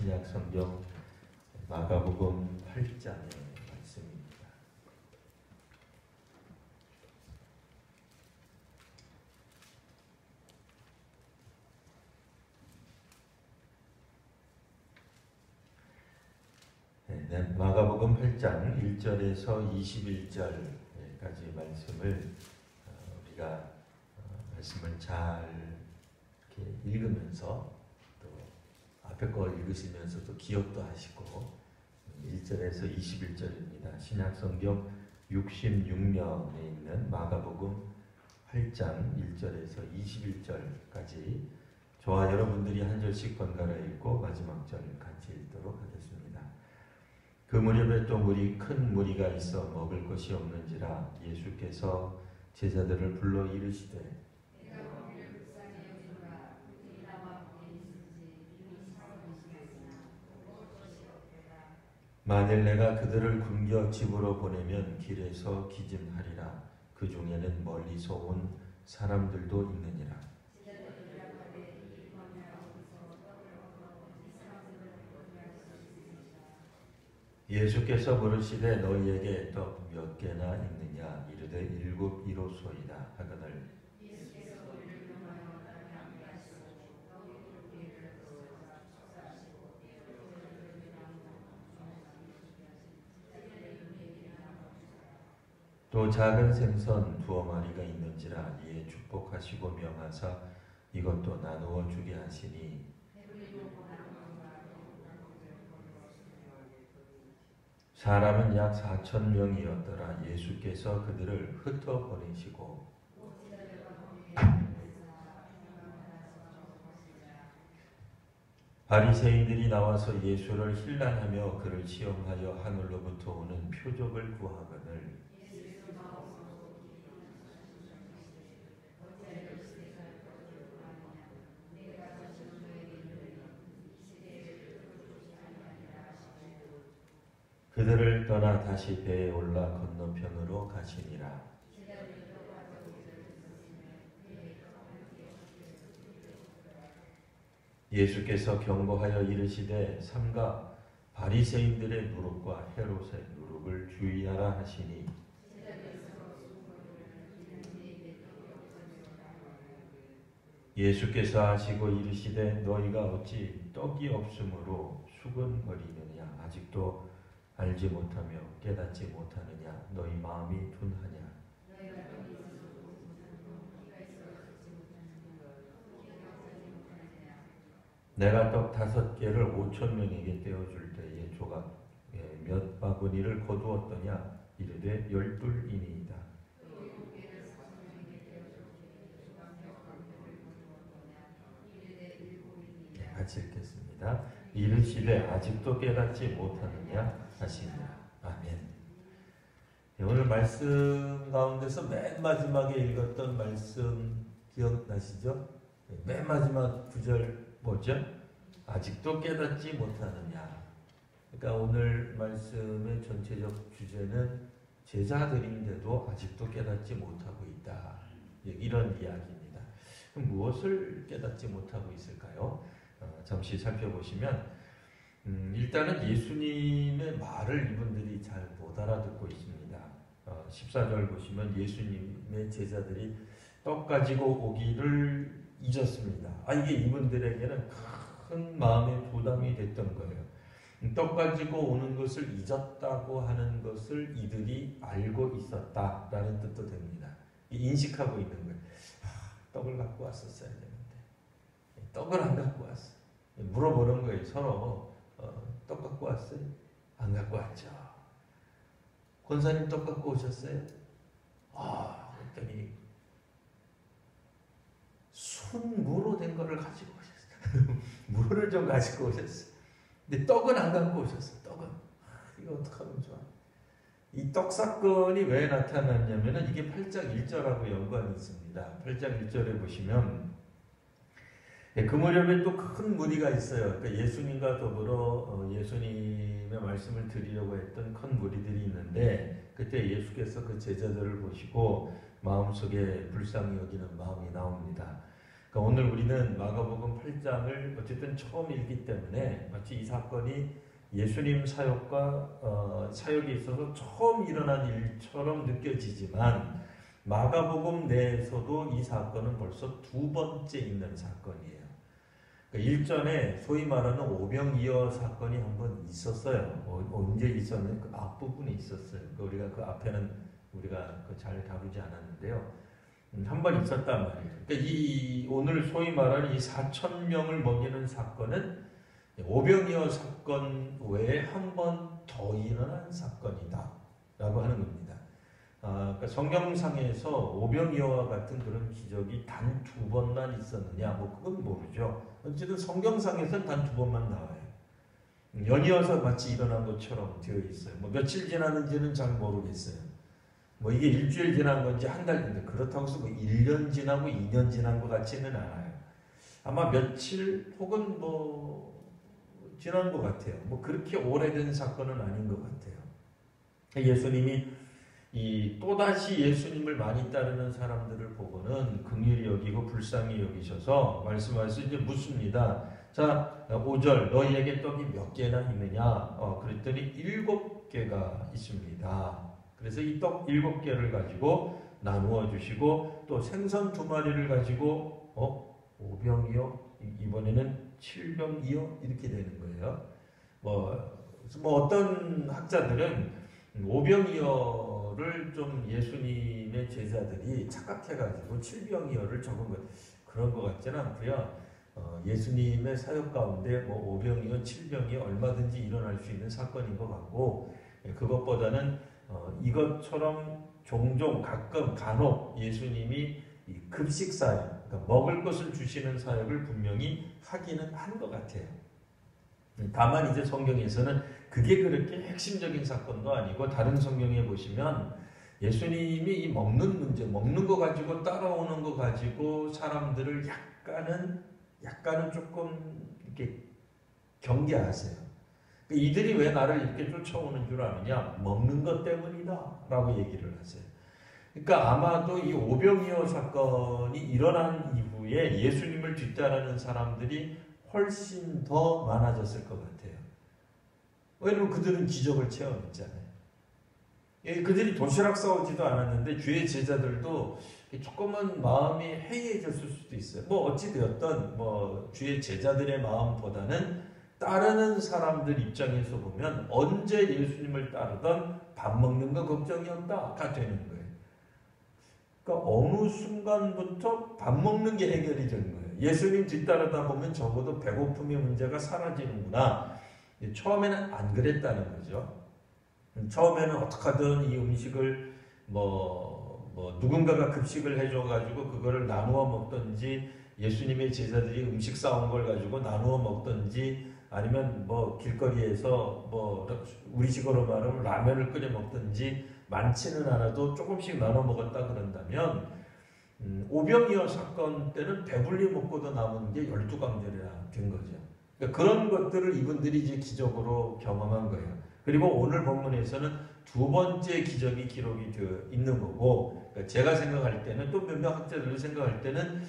신약 성경 마가복음 8장의 말씀입니다. 마가복음 8장 1절에서 21절까지 말씀을 우리가 말씀을 잘 이렇게 읽으면서 또 앞에 거 읽으시면서 또 기억도 하시고 1절에서 21절입니다. 신약성경 66면에 있는 마가복음 8장 1절에서 21절까지 저와 여러분들이 한 절씩 번갈아 읽고 마지막 절 같이 읽도록 하겠습니다. 그 무렵에 또 큰 무리가 있어 먹을 것이 없는지라 예수께서 제자들을 불러 이르시되 만일 내가 그들을 굶겨 집으로 보내면 길에서 기진하리라. 그 중에는 멀리서 온 사람들도 있느니라. 예수께서 물으시되 너희에게 떡 몇 개나 있느냐 이르되 7 이로소이다 하거늘 또 작은 생선 2마리가 있는지라 이에 축복하시고 명하사 이것도 나누어 주게 하시니 사람은 약 4,000명이었더라. 예수께서 그들을 흩어보내시고 바리새인들이 나와서 예수를 힐난하며 그를 시험하여 하늘로부터 오는 표적을 구하거늘 그들을 떠나 다시 배에 올라 건너편으로 가시니라. 예수께서 경고하여 이르시되 삼가 바리새인들의 누룩과 헤롯의 누룩을 주의하라 하시니 예수께서 하시고 이르시되 너희가 어찌 떡이 없으므로 수근거리느냐 아직도 알지 못하며 깨닫지 못하느냐 너희 마음이 둔하냐 내가 떡 5개를 5,000명에게 떼어줄 때에 조각 몇 바구니를 거두었더냐 이르되 12이니이다. 같이 읽겠습니다. 이르시되 아직도 깨닫지 못하느냐 하시니라. 아멘. 오늘 말씀 가운데서 맨 마지막에 읽었던 말씀 기억나시죠? 맨 마지막 구절 뭐죠? 아직도 깨닫지 못하느냐. 그러니까 오늘 말씀의 전체적 주제는 제자들인데도 아직도 깨닫지 못하고 있다. 이런 이야기입니다. 그럼 무엇을 깨닫지 못하고 있을까요? 잠시 살펴보시면 일단은 예수님의 말을 이분들이 잘 못 알아듣고 있습니다. 14절 보시면 예수님의 제자들이 떡 가지고 오기를 잊었습니다. 이게 이분들에게는 큰 마음의 부담이 됐던 거예요. 떡 가지고 오는 것을 잊었다고 하는 것을 이들이 알고 있었다라는 뜻도 됩니다. 인식하고 있는 거예요. 떡을 갖고 왔었어야 되는데 떡을 안 갖고 왔어. 물어보는 거예요. 서로 떡 갖고 왔어요? 안 갖고 왔죠. 권사님 떡 갖고 오셨어요? 그랬더니 순무로 된 거를 가지고 오셨어요. 무를 좀 가지고 오셨어요. 근데 떡은 안 갖고 오셨어요. 떡은. 이거 어떡하면 좋아. 이 떡 사건이 왜 나타났냐면은 이게 8장 1절하고 연관이 있습니다. 8장 1절에 보시면 그 무렵에 또 큰 무리가 있어요. 그러니까 예수님과 더불어 예수님의 말씀을 드리려고 했던 큰 무리들이 있는데 그때 예수께서 그 제자들을 보시고 마음속에 불쌍히 여기는 마음이 나옵니다. 그러니까 오늘 우리는 마가복음 8장을 어쨌든 처음 읽기 때문에 마치 이 사건이 예수님 사역과 사역에 있어서 처음 일어난 일처럼 느껴지지만 마가복음 내에서도 이 사건은 벌써 두 번째 있는 사건이에요. 그러니까 일전에 소위 말하는 오병이어 사건이 한번 있었어요. 언제 있었는지 그 앞부분에 있었어요. 우리가 그 앞에는 우리가 잘 다루지 않았는데요. 한 번 있었단 말이에요. 그러니까 이 오늘 소위 말하는 이 4,000명을 먹이는 사건은 오병이어 사건 외에 한 번 더 일어난 사건이다 라고 하는 겁니다. 그러니까 성경상에서 오병이어와 같은 그런 기적이 단 두 번만 있었느냐, 그건 모르죠. 어쨌든 성경상에서는 단 두 번만 나와요. 연이어서 마치 일어난 것처럼 되어 있어요. 며칠 지났는지는 잘 모르겠어요. 이게 일주일 지난 건지 한 달 지난, 그렇다고 해서 1년 지나고 2년 지난 것 같지는 않아요. 아마 며칠 혹은 지난 것 같아요. 그렇게 오래된 사건은 아닌 것 같아요. 예수님이 또다시 예수님을 많이 따르는 사람들을 보고는 긍휼히 여기고 불쌍히 여기셔서 말씀하셔서 이제 묻습니다. 자, 5절 너희에게 떡이 몇 개나 있느냐? 그랬더니 7개가 있습니다. 그래서 이 떡 7개를 가지고 나누어 주시고 또 생선 2마리를 가지고 5병이요? 이번에는 7병이요? 이렇게 되는 거예요. 어떤 학자들은 5병이어를 좀 예수님의 제자들이 착각해가지고 7병이어를 적은 것, 그런 것 같지는 않고요. 예수님의 사역 가운데 5병이어 7병이 얼마든지 일어날 수 있는 사건인 것 같고, 그것보다는 이것처럼 종종 가끔 간혹 예수님이 이 급식 사역, 그러니까 먹을 것을 주시는 사역을 분명히 하기는 한 것 같아요. 다만 이제 성경에서는 그게 그렇게 핵심적인 사건도 아니고, 다른 성경에 보시면 예수님이 이 먹는 문제, 먹는 거 가지고 따라오는 거 가지고 사람들을 약간은 조금 이렇게 경계하세요. 이들이 왜 나를 이렇게 쫓아오는 줄 아느냐? 먹는 것 때문이다 라고 얘기를 하세요. 그러니까 아마도 이 오병이어 사건이 일어난 이후에 예수님을 뒤따르는 사람들이 훨씬 더 많아졌을 것 같아요. 왜냐면 그들은 기적을 체험했잖아요. 그들이 도시락 싸오지도 않았는데 주의 제자들도 조금은 마음이 해이해졌을 수도 있어요. 어찌되었든 주의 제자들의 마음보다는 따르는 사람들 입장에서 보면 언제 예수님을 따르던 밥 먹는 거 걱정이 없다가 되는 거예요. 그러니까 어느 순간부터 밥 먹는 게 해결이 된 거예요. 예수님 뒤따르다 보면 적어도 배고픔의 문제가 사라지는구나. 처음에는 안 그랬다는 거죠. 처음에는 어떡하든 이 음식을 누군가가 급식을 해줘가지고 그거를 나누어 먹든지, 예수님의 제자들이 음식 싸온 걸 가지고 나누어 먹든지, 아니면 길거리에서 우리식으로 말하면 라면을 끓여 먹든지, 많지는 않아도 조금씩 나눠 먹었다 그런다면, 오병이어 사건 때는 배불리 먹고도 남은 게 12강절이나 된 거죠. 그러니까 그런 것들을 이분들이 이제 기적으로 경험한 거예요. 그리고 오늘 본문에서는 두 번째 기적이 기록이 되어 있는 거고, 그러니까 제가 생각할 때는, 또 몇몇 학자들이 생각할 때는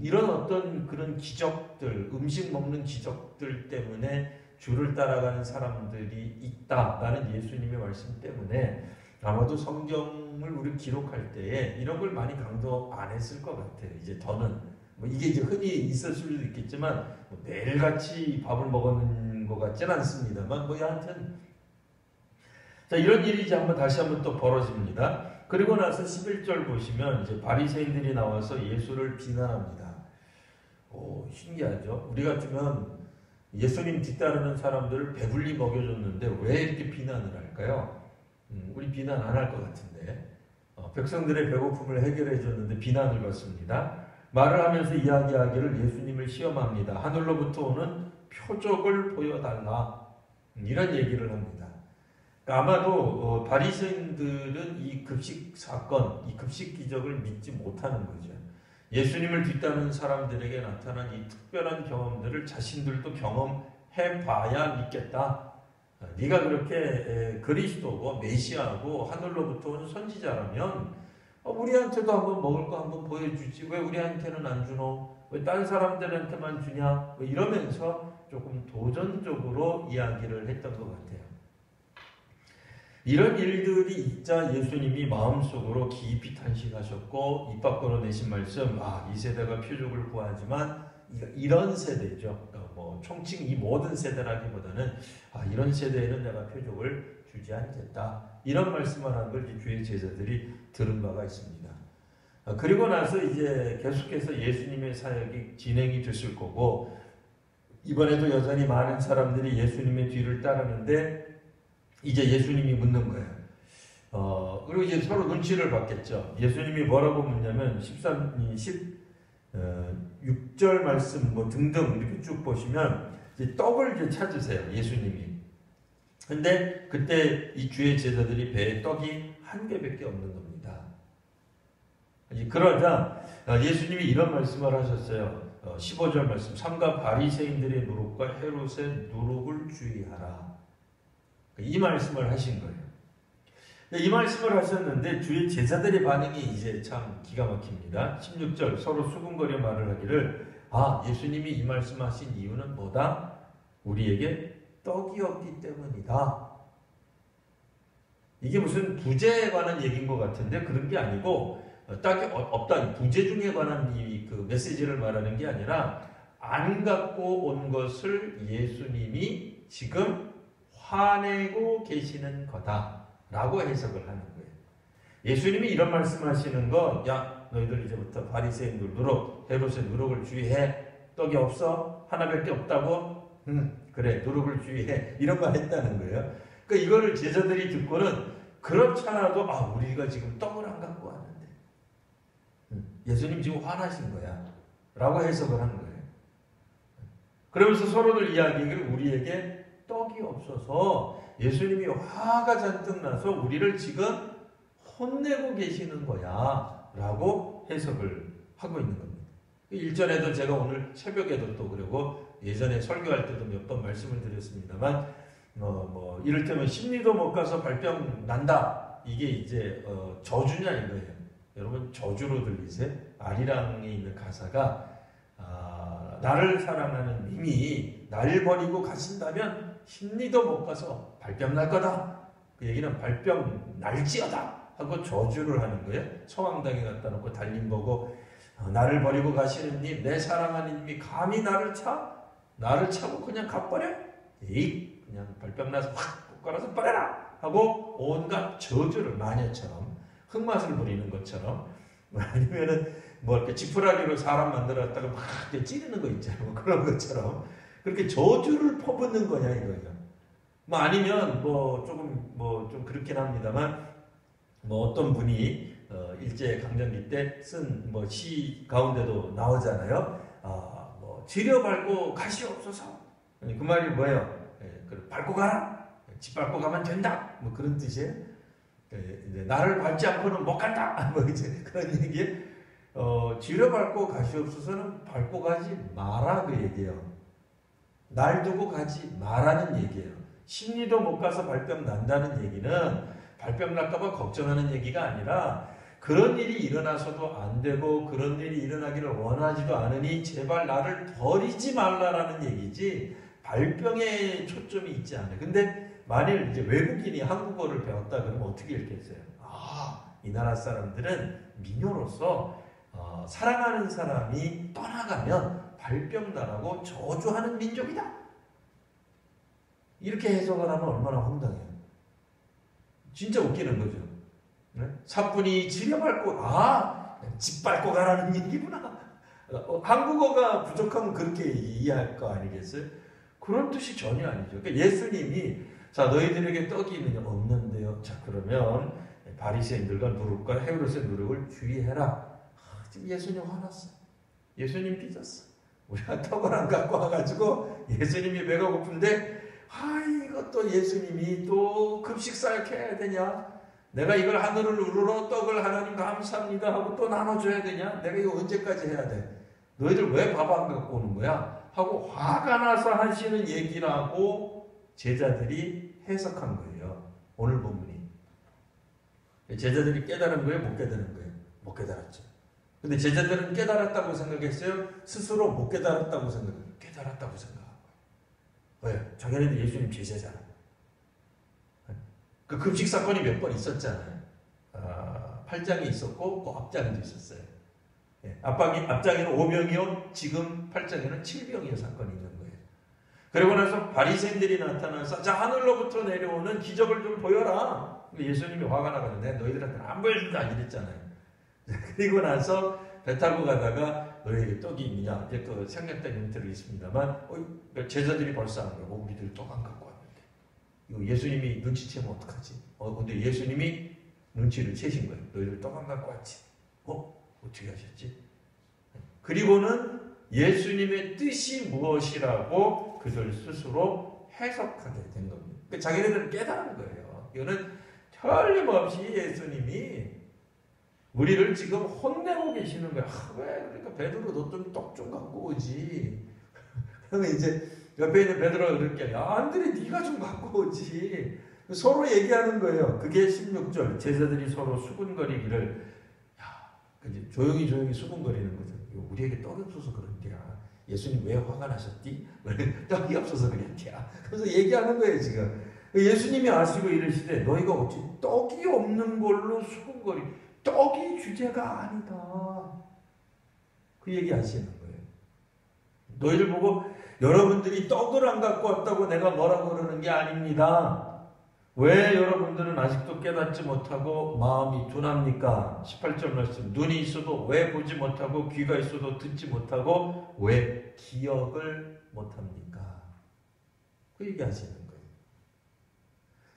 이런 어떤 그런 기적들, 음식 먹는 기적들 때문에 주를 따라가는 사람들이 있다라는 예수님의 말씀 때문에 아마도 성경을 우리 기록할 때에 이런 걸 많이 강조 안 했을 것 같아요. 이제 더는 이게 이제 흔히 있을 수도 있겠지만 매일같이 밥을 먹는 것 같지는 않습니다만 여하튼 자, 이런 일이 이제 다시 한번 또 벌어집니다. 그리고 나서 11절 보시면 이제 바리새인들이 나와서 예수를 비난합니다. 신기하죠? 우리 같으면 예수님 뒤따르는 사람들을 배불리 먹여줬는데 왜 이렇게 비난을 할까요? 우리 비난 안 할 것 같은데. 백성들의 배고픔을 해결해 줬는데 비난을 받습니다. 말을 하면서 이야기하기를 예수님을 시험합니다. 하늘로부터 오는 표적을 보여달라. 이런 얘기를 합니다. 아마도 바리새인들은 이 급식 사건, 이 급식 기적을 믿지 못하는 거죠. 예수님을 뒤따르는 사람들에게 나타난 이 특별한 경험들을 자신들도 경험해 봐야 믿겠다. 네가 그렇게 그리스도고 메시아고 하늘로부터 온 선지자라면 우리한테도 한번 먹을 거 한번 보여주지. 왜 우리한테는 안 주노? 왜 딴 사람들한테만 주냐? 뭐 이러면서 조금 도전적으로 이야기를 했던 것 같아요. 이런 일들이 있자 예수님이 마음속으로 깊이 탄식하셨고 입 밖으로 내신 말씀, 이 세대가 표적을 구하지만 이런 세대죠. 뭐 총칭 이 모든 세대라기보다는 이런 세대에는 내가 표적을 주지 않겠다. 이런 말씀을 한 걸 주의 제자들이 들은 바가 있습니다. 그리고 나서 이제 계속해서 예수님의 사역이 진행이 됐을 거고, 이번에도 여전히 많은 사람들이 예수님의 뒤를 따르는데 이제 예수님이 묻는 거예요. 그리고 이제 서로 눈치를 봤겠죠. 예수님이 뭐라고 묻냐면 6절 말씀 뭐 등등 이렇게 쭉 보시면 이제 떡을 이제 찾으세요. 예수님이. 근데 그때 이 주의 제자들이 배에 떡이 한 개밖에 없는 겁니다. 그러자 예수님이 이런 말씀을 하셨어요. 15절 말씀, 삼가 바리새인들의 누룩과 헤롯의 누룩을 주의하라. 이 말씀을 하신 거예요. 이 말씀을 하셨는데 주의 제자들의 반응이 이제 참 기가 막힙니다. 16절 서로 수군거려 말을 하기를, 예수님이 이 말씀하신 이유는 뭐다? 우리에게 떡이 없기 때문이다. 이게 무슨 부재에 관한 얘기인 것 같은데 그런 게 아니고, 떡이 없다, 부재 중에 관한 그 메시지를 말하는 게 아니라 안 갖고 온 것을 예수님이 지금 화내고 계시는 거다라고 해석을 하는 거예요. 예수님이 이런 말씀하시는 건, 너희들 이제부터 바리새인들 누룩, 헤롯의 누룩을 주의해. 떡이 없어? 하나밖에 없다고? 그래, 누룩을 주의해. 이런 말 했다는 거예요. 그러니까 이거를 제자들이 듣고는 그렇잖아도 우리가 지금 떡을 안 갖고 왔는데 예수님 지금 화나신 거야 라고 해석을 한 거예요. 그러면서 서로들 이야기를, 우리에게 떡이 없어서 예수님이 화가 잔뜩 나서 우리를 지금 혼내고 계시는 거야 라고 해석을 하고 있는 겁니다. 일전에도 제가 오늘 새벽에도 또 그러고 예전에 설교할 때도 몇 번 말씀을 드렸습니다만, 이를테면 심리도 못 가서 발병 난다, 이게 이제 저주냐 이거예요. 여러분 저주로 들리세요? 아리랑에 있는 가사가 나를 사랑하는 님이 나를 버리고 가신다면 심리도 못 가서 발병 날 거다. 그 얘기는 발병 날지어다 하고 저주를 하는 거예요. 성황당에 갖다 놓고 달림 보고, 나를 버리고 가시는 님, 내 사랑하는 님이 감히 나를 차고 그냥 가버려? 그냥 발병 나서 확 꽂아서 버려라 하고 온갖 저주를, 마녀처럼 흑맛을 부리는 것처럼, 아니면은 이렇게 지푸라기로 사람 만들었다가 막 찌르는 거 있잖아요. 그런 것처럼 그렇게 저주를 퍼붓는 거냐 이거죠. 아니면 좀 그렇긴 합니다만, 어떤 분이 일제 강점기 때 쓴 시 가운데도 나오잖아요. 지려밟고 가시옵소서. 그 말이 뭐예요? 밟고 가라. 집 밟고 가면 된다. 그런 뜻이에요. 나를 밟지 않고는 못 간다. 이제 그런 얘기. 지려밟고 가시옵소서는 밟고 가지 마라 그 얘기예요. 날 두고 가지 마라는 얘기예요. 심리도 못 가서 발병 난다는 얘기는 발병 날까봐 걱정하는 얘기가 아니라, 그런 일이 일어나서도 안 되고 그런 일이 일어나기를 원하지도 않으니 제발 나를 버리지 말라라는 얘기지, 발병에 초점이 있지 않아요. 근데 만일 이제 외국인이 한국어를 배웠다 그러면 어떻게 읽겠어요? 이 나라 사람들은 민요로서 사랑하는 사람이 떠나가면 발병 나라고 저주하는 민족이다. 이렇게 해석을 하면 얼마나 황당해요. 진짜 웃기는 거죠. 네? 사뿐히 지려밟고, 집 밟고 가라는 얘기구나. 한국어가 부족하면 그렇게 이해할 거 아니겠어요? 그런 뜻이 전혀 아니죠. 그러니까 예수님이, 너희들에게 떡이 있느냐? 없는데요. 그러면 바리새인들과 누룩과 헤롯의 누룩을 주의해라. 지금 예수님 화났어. 예수님 삐졌어. 우리가 떡을 안 갖고 와가지고 예수님이 배가 고픈데, 이것도 예수님이 또 급식 사역해야 되냐? 내가 이걸 하늘을 우러러 떡을 하나님 감사합니다 하고 또 나눠줘야 되냐? 내가 이거 언제까지 해야 돼? 너희들 왜 밥 안 갖고 오는 거야? 하고 화가 나서 하시는 얘기라고 제자들이 해석한 거예요. 오늘 본문이. 제자들이 깨달은 거예요? 못 깨달은 거예요? 못 깨달았죠. 근데 제자들은 깨달았다고 생각했어요? 스스로 못 깨달았다고 생각해요? 깨달았다고 생각한 거예요. 왜? 자기네들 예수님 제자잖아. 그 금식 사건이 몇 번 있었잖아요. 8장이 있었고 그 앞장에도 있었어요. 앞장에는 5병이요, 지금 8장에는 7병이요 사건이 있는 거예요. 그리고 나서 바리새인들이 나타나서 자, 하늘로부터 내려오는 기적을 좀 보여라. 예수님이 화가 나가는데 너희들한테는 안 보여준다 이랬잖아요. 그리고 나서 배 타고 가다가 너희에게 떡이 있느냐, 이제 그 생략된 형태로 있습니다만 제자들이 벌써 안 그러고 우리들 떡 안 갖고 왔는데 이거 예수님이 눈치채면 어떡하지? 근데 예수님이 눈치를 채신 거예요. 너희들 떡 안 갖고 왔지? 어떻게 하셨지? 그리고는 예수님의 뜻이 무엇이라고 그들 스스로 해석하게 된 겁니다. 그러니까 자기네들은 깨달은 거예요. 이거는 틀림없이 예수님이 우리를 지금 혼내고 계시는 거야. 왜? 그러니까 베드로 너 좀 떡 좀 갖고 오지. 그러면 이제 옆에 있는 베드로가 그렇게 안드레 네가 좀 갖고 오지. 서로 얘기하는 거예요. 그게 16절. 제자들이 서로 수군거리기를 이제 조용히 수군거리는 거죠. 우리에게 떡이 없어서 그런데야. 예수님 왜 화가 나셨디? 떡이 없어서 그랬대야. 그래서 얘기하는 거예요 지금. 예수님이 아시고 이르시되 너희가 어찌 떡이 없는 걸로 수군거리. 떡이 주제가 아니다. 그 얘기 하시는 거예요. 너희들 보고 여러분들이 떡을 안 갖고 왔다고 내가 뭐라고 그러는 게 아닙니다. 왜 여러분들은 아직도 깨닫지 못하고 마음이 둔합니까? 18절 말씀. 눈이 있어도 왜 보지 못하고 귀가 있어도 듣지 못하고 왜 기억을 못합니까? 그 얘기 하시는 거예요.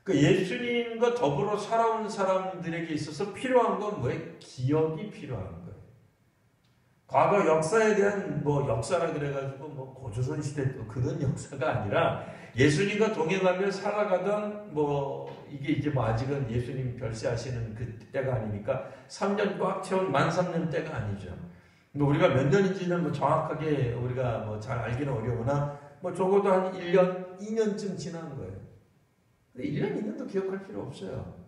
그 예수님과 더불어 살아온 사람들에게 있어서 필요한 건 뭐예요? 기억이 필요한 거예요. 과거 역사에 대한 역사라 그래가지고 고조선 시대 그런 역사가 아니라 예수님과 동행하며 살아가던 이게 이제 아직은 예수님 별세하시는 그 때가 아니니까 3년 꽉 채운 만 3년 때가 아니죠. 우리가 몇 년인지는 정확하게 우리가 잘 알기는 어려우나 적어도 한 1년, 2년쯤 지난 거예요. 근데 1년, 2년도 기억할 필요 없어요.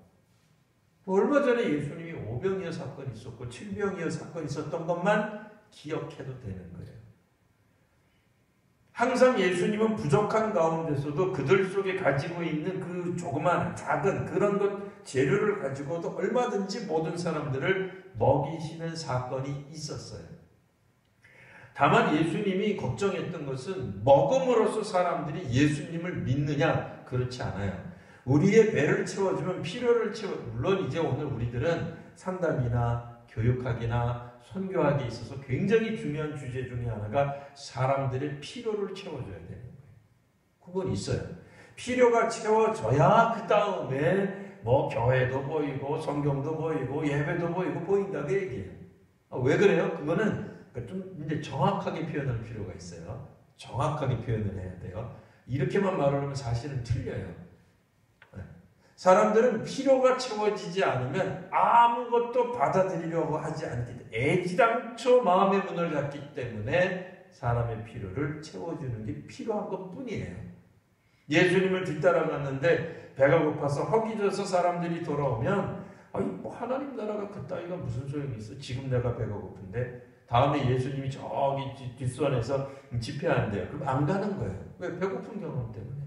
얼마 전에 예수님이 5병이어 사건이 있었고 7병이어 사건이 있었던 것만 기억해도 되는 거예요. 항상 예수님은 부족한 가운데서도 그들 속에 가지고 있는 그 조그만 작은 그런 것 재료를 가지고도 얼마든지 모든 사람들을 먹이시는 사건이 있었어요. 다만 예수님이 걱정했던 것은 먹음으로써 사람들이 예수님을 믿느냐, 그렇지 않아요. 우리의 배를 채워주면 필요를 물론 이제 오늘 우리들은 상담이나 교육학이나 선교학에 있어서 굉장히 중요한 주제 중에 하나가 사람들의 필요를 채워줘야 되는 거예요. 그건 있어요. 필요가 채워져야 그 다음에 교회도 보이고 성경도 보이고 예배도 보이고 보인다 그 얘기예요. 왜 그래요? 그거는 좀 이제 정확하게 표현할 필요가 있어요. 정확하게 표현을 해야 돼요. 이렇게만 말을 하면 사실은 틀려요. 사람들은 필요가 채워지지 않으면 아무것도 받아들이려고 하지 않기 때문에 애지당초 마음의 문을 닫기 때문에 사람의 필요를 채워주는 게 필요한 것뿐이에요. 예수님을 뒤따라갔는데 배가 고파서 허기져서 사람들이 돌아오면 하나님 나라가 그따위가 무슨 소용이 있어? 지금 내가 배가 고픈데 다음에 예수님이 저기 뒷선에서 집회한대요. 그럼 안 가는 거예요. 왜? 배고픈 경험 때문에.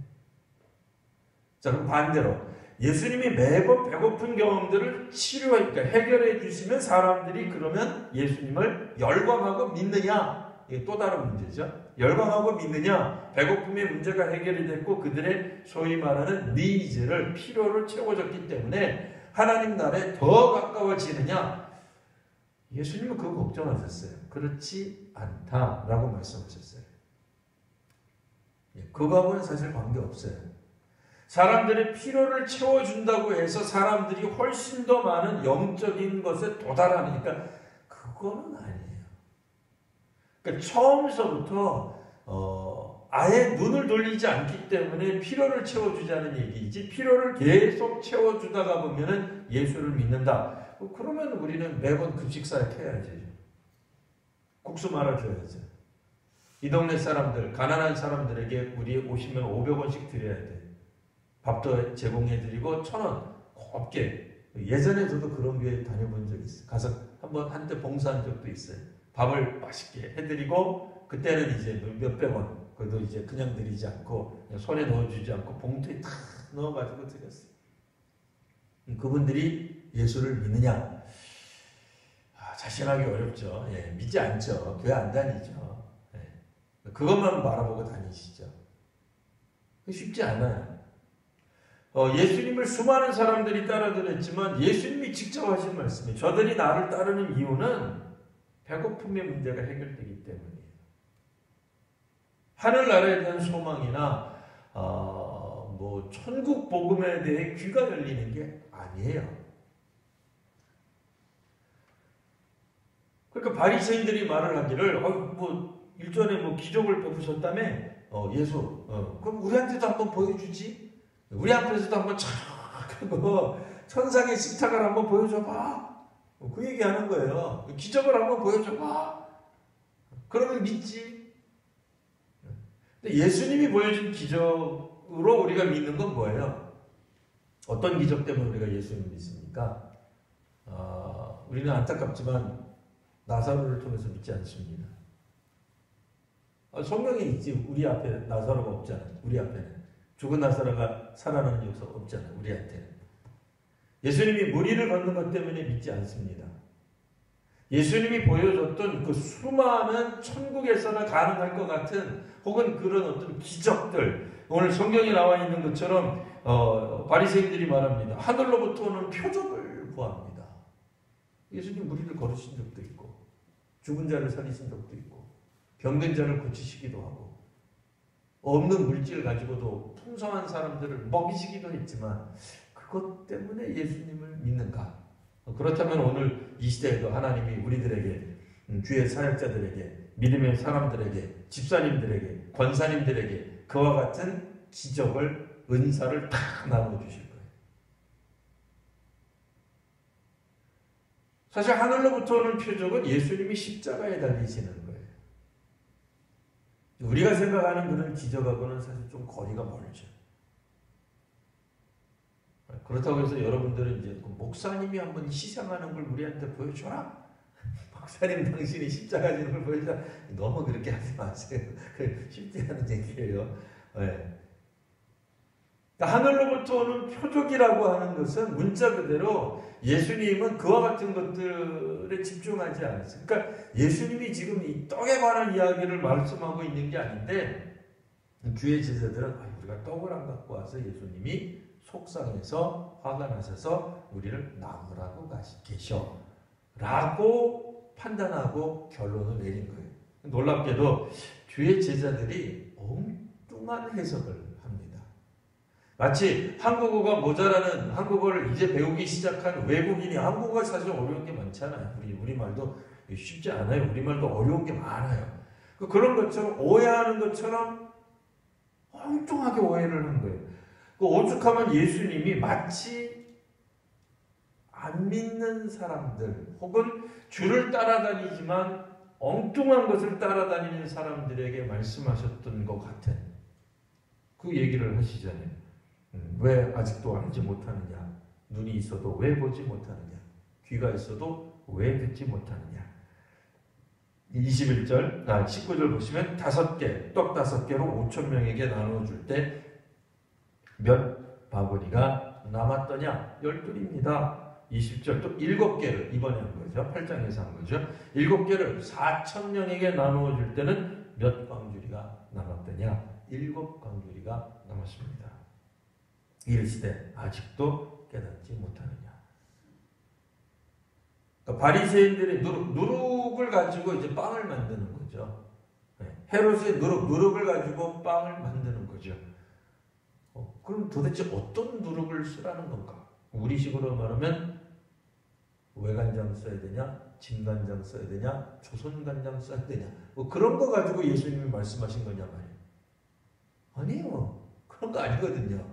자, 그럼 반대로 예수님이 매번 배고픈 경험들을 그러니까 해결해 주시면 사람들이 그러면 예수님을 열광하고 믿느냐? 이게 또 다른 문제죠. 열광하고 믿느냐? 배고픔의 문제가 해결이 됐고 그들의 소위 말하는 니즈를 필요를 채워줬기 때문에 하나님 나라에 더 가까워지느냐? 예수님은 그거 걱정하셨어요. 그렇지 않다라고 말씀하셨어요. 그거하고는 사실 관계없어요. 사람들의 필요를 채워준다고 해서 사람들이 훨씬 더 많은 영적인 것에 도달하니까 그거는 아니에요. 그러니까 처음서부터 아예 눈을 돌리지 않기 때문에 필요를 채워주자는 얘기이지 필요를 계속 채워주다가 보면은 예수를 믿는다. 그러면 우리는 매번 급식사역 해야지. 국수 말아줘야지. 이 동네 사람들, 가난한 사람들에게 우리 오시면 500원씩 드려야 돼. 밥도 제공해드리고 1,000원 곱게. 예전에 저도 그런 교회 다녀본 적이 있어요. 가서 한번 한때 봉사한 적도 있어요. 밥을 맛있게 해드리고 그때는 이제 몇백 원, 그래도 이제 그냥 드리지 않고 그냥 손에 넣어주지 않고 봉투에 탁 넣어가지고 드렸어요. 그분들이 예수를 믿느냐? 자신하기 어렵죠. 예, 믿지 않죠. 교회 안 다니죠. 예, 그것만 바라보고 다니시죠. 쉽지 않아요. 예수님을 수많은 사람들이 따라들었지만 예수님이 직접 하신 말씀이 저들이 나를 따르는 이유는 배고픔의 문제가 해결되기 때문이에요. 하늘나라에 대한 소망이나 뭐 천국 복음에 대해 귀가 열리는 게 아니에요. 그러니까 바리새인들이 말을 하기를 뭐 일전에 뭐 기적을 베푸셨다며 예수 그럼 우리한테도 한번 보여주지? 우리 앞에서도 한번 촥 하고 천상의 식탁을 한번 보여줘봐. 그 얘기하는 거예요. 기적을 한번 보여줘봐. 그러면 믿지. 근데 예수님이 보여준 기적으로 우리가 믿는 건 뭐예요? 어떤 기적 때문에 우리가 예수님을 믿습니까? 우리는 안타깝지만 나사로를 통해서 믿지 않습니다. 성경에 있지. 우리 앞에 나사로가 없잖아요. 우리 앞에는. 죽은 나사로가 살아나는 역사 없잖아요. 우리한테는. 예수님이 무리를 걷는 것 때문에 믿지 않습니다. 예수님이 보여줬던 그 수많은 천국에서나 가능할 것 같은 혹은 그런 어떤 기적들, 오늘 성경에 나와 있는 것처럼 바리새인들이 말합니다. 하늘로부터 오는 표적을 구합니다. 예수님 무리를 걸으신 적도 있고 죽은 자를 살리신 적도 있고 병든 자를 고치시기도 하고 없는 물질 가지고도 풍성한 사람들을 먹이시기도 했지만 그것 때문에 예수님을 믿는가? 그렇다면 오늘 이 시대에도 하나님이 우리들에게 주의 사역자들에게 믿음의 사람들에게 집사님들에게 권사님들에게 그와 같은 기적을 은사를 다 나눠주실 거예요. 사실 하늘로부터 오는 표적은 예수님이 십자가에 달리시는 거예요. 우리가 생각하는 그런 기적하고는 사실 좀 거리가 멀죠. 그렇다고 해서 여러분들은 이제 목사님이 한번 희생하는 걸 우리한테 보여줘라. 목사님 당신이 십자가 지는 걸 보여줘라. 너무 그렇게 하지 마세요. 쉽지 않은 얘기예요. 네. 하늘로부터 오는 표적이라고 하는 것은 문자 그대로 예수님은 그와 같은 것들에 집중하지 않았어요. 그러니까 예수님이 지금 이 떡에 관한 이야기를 말씀하고 있는 게 아닌데 주의 제자들은 우리가 떡을 안 갖고 와서 예수님이 속상해서 화가 나셔서 우리를 나무라고 계셔 라고 판단하고 결론을 내린 거예요. 놀랍게도 주의 제자들이 엉뚱한 해석을 합니다. 마치 한국어가 모자라는, 한국어를 이제 배우기 시작한 외국인이, 한국어가 사실 어려운 게 많잖아요. 우리말도 쉽지 않아요. 우리말도 어려운 게 많아요. 그런 것처럼 오해하는 것처럼 엉뚱하게 오해를 한 거예요. 오죽하면 예수님이 마치 안 믿는 사람들 혹은 주를 따라다니지만 엉뚱한 것을 따라다니는 사람들에게 말씀하셨던 것 같은 그 얘기를 하시잖아요. 왜 아직도 알지 못하느냐? 눈이 있어도 왜 보지 못하느냐? 귀가 있어도 왜 듣지 못하느냐? 21절, 19절 보시면 떡 5개로 5,000명에게 나눠줄 때 몇 바구니가 남았더냐? 12입니다. 20절 또 7개를 이번에 한 거죠. 8장에서 한 거죠. 7개를 4,000명에게 나누어 줄 때는 몇 광주리가 남았더냐? 7광주리가 남았습니다. 이르시되 아직도 깨닫지 못하느냐? 그러니까 바리새인들의 누룩을 가지고 이제 빵을 만드는 거죠. 헤롯의 누룩을 가지고 빵을 만드는 거죠. 그럼 도대체 어떤 누룩을 쓰라는 건가? 우리식으로 말하면 외간장 써야 되냐? 진간장 써야 되냐? 조선간장 써야 되냐? 그런 거 가지고 예수님이 말씀하신 거냐 말이에요. 아니요. 그런 거 아니거든요.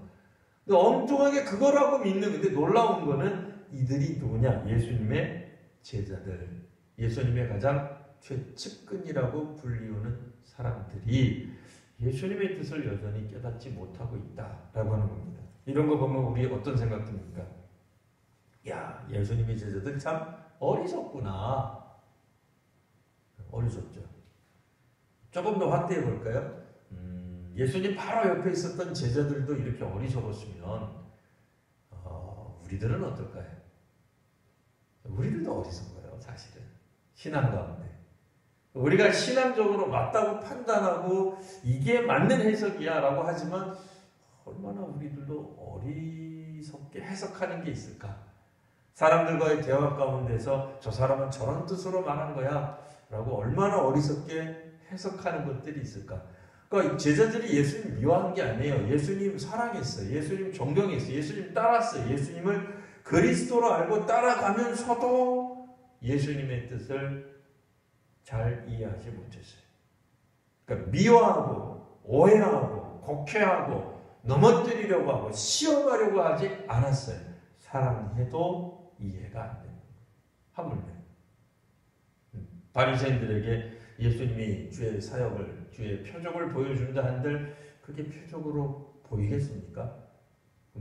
근데 엉뚱하게 그거라고 믿는, 근데 놀라운 거는 이들이 누구냐? 예수님의 제자들. 예수님의 가장 최측근이라고 불리우는 사람들이 예수님의 뜻을 여전히 깨닫지 못하고 있다라고 하는 겁니다. 이런 거 보면 우리 어떤 생각 듭니까? 야, 예수님의 제자들 참 어리석구나. 어리석죠. 조금 더 확대해 볼까요? 예수님 바로 옆에 있었던 제자들도 이렇게 어리석었으면 우리들은 어떨까요? 우리들도 어리석어요, 사실은. 신앙 가운데. 우리가 신앙적으로 맞다고 판단하고 이게 맞는 해석이야 라고 하지만 얼마나 우리들도 어리석게 해석하는 게 있을까? 사람들과의 대화 가운데서 저 사람은 저런 뜻으로 말한 거야 라고 얼마나 어리석게 해석하는 것들이 있을까? 그러니까 제자들이 예수님 미워한 게 아니에요. 예수님 사랑했어요. 예수님 존경했어요. 예수님 따랐어요. 예수님을 그리스도로 알고 따라가면서도 예수님의 뜻을 잘 이해하지 못했어요. 그러니까 미워하고 오해하고 곡해하고 넘어뜨리려고 하고 시험하려고 하지 않았어요. 사랑해도 이해가 안 됩니다. 하물며 바리새인들에게 예수님이 주의 사역을, 주의 표적을 보여준다 한들 그게 표적으로 보이겠습니까?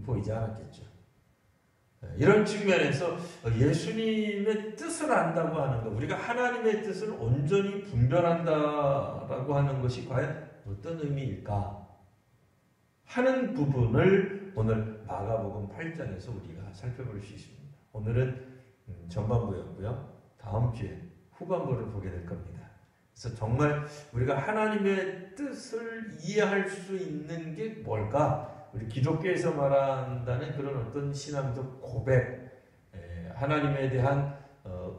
보이지 않았겠죠. 이런 측면에서 예수님의 뜻을 안다고 하는 것, 우리가 하나님의 뜻을 온전히 분별한다라고 하는 것이 과연 어떤 의미일까 하는 부분을 오늘 마가복음 8장에서 우리가 살펴볼 수 있습니다. 오늘은 전반부였고요. 다음 주에 후반부를 보게 될 겁니다. 그래서 정말 우리가 하나님의 뜻을 이해할 수 있는 게 뭘까? 우리 기독교에서 말한다는 그런 어떤 신앙적 고백, 하나님에 대한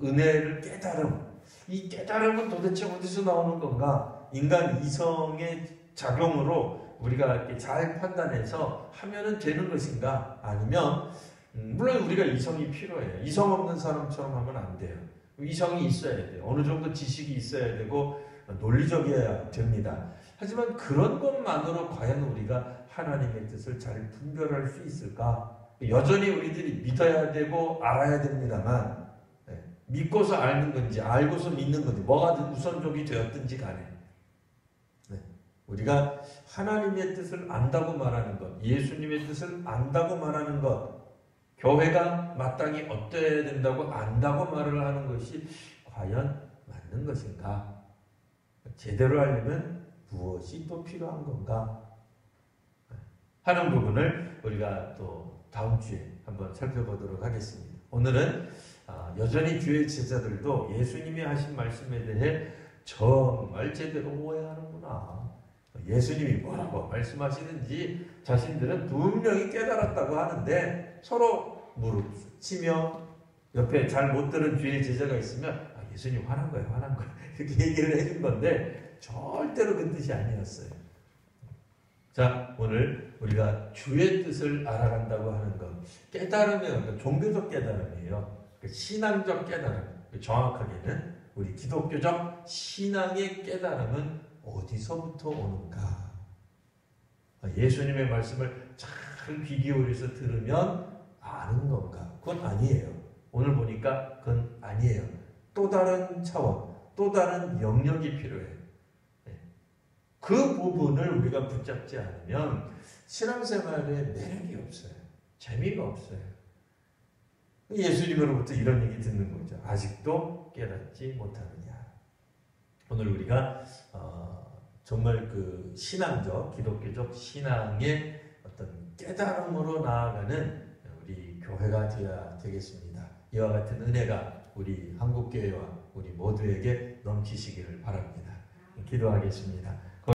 은혜를 깨달음. 이 깨달음은 도대체 어디서 나오는 건가? 인간 이성의 작용으로 우리가 이렇게 잘 판단해서 하면은 되는 것인가? 아니면 물론 우리가 이성이 필요해요. 이성 없는 사람처럼 하면 안 돼요. 이성이 있어야 돼요. 어느 정도 지식이 있어야 되고 논리적이어야 됩니다. 하지만 그런 것만으로 과연 우리가 하나님의 뜻을 잘 분별할 수 있을까? 여전히 우리들이 믿어야 되고 알아야 됩니다만 믿고서 아는 건지 알고서 믿는 건지 뭐가 우선적이 되었든지 간에 우리가 하나님의 뜻을 안다고 말하는 것, 예수님의 뜻을 안다고 말하는 것, 교회가 마땅히 어때야 된다고 안다고 말을 하는 것이 과연 맞는 것인가? 제대로 하려면 무엇이 또 필요한 건가? 하는 부분을 우리가 또 다음 주에 한번 살펴보도록 하겠습니다. 오늘은 여전히 주의 제자들도 예수님이 하신 말씀에 대해 정말 제대로 오해하는구나. 예수님이 뭐라고 말씀하시는지 자신들은 분명히 깨달았다고 하는데 서로 무릎치며 옆에 잘 못 들은 주의 제자가 있으면 예수님 화난 거예요, 화난 거예요. 이렇게 얘기를 해준 건데 절대로 그 뜻이 아니었어요. 자, 오늘 우리가 주의 뜻을 알아간다고 하는 것, 깨달음은 종교적 깨달음이에요. 신앙적 깨달음, 정확하게는 우리 기독교적 신앙의 깨달음은 어디서부터 오는가? 예수님의 말씀을 잘 귀 기울여서 들으면 아는 건가? 그건 아니에요. 오늘 보니까 그건 아니에요. 또 다른 차원, 또 다른 영역이 필요해요. 그 부분을 우리가 붙잡지 않으면 신앙생활에 매력이 없어요. 재미가 없어요. 예수님으로부터 이런 얘기 듣는 거죠. 아직도 깨닫지 못하느냐. 오늘 우리가 정말 그 신앙적, 기독교적 신앙의 어떤 깨달음으로 나아가는 우리 교회가 되어야 되겠습니다. 이와 같은 은혜가 우리 한국교회와 우리 모두에게 넘치시기를 바랍니다. 기도하겠습니다.